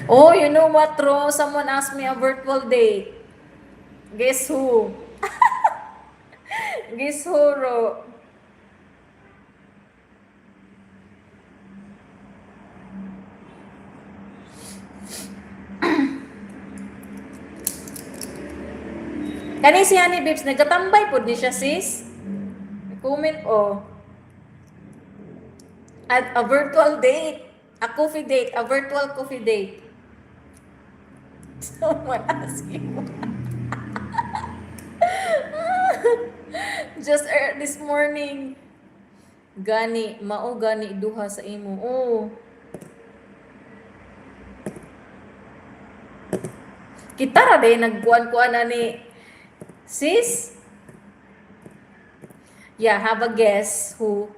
Oh, you know what, Ro? Someone asked me a virtual date. Guess who? Guess who, Ro? Kani si Honey Babes, nagkatambay po di siya, sis. Comment, oh. At a virtual date. A coffee date. A virtual coffee date. Someone asked you. Just this morning. Gani, mao gani duha sa imo. Oh. Kita ra day nagkuan-kuan na ni sis. Yeah, have a guess who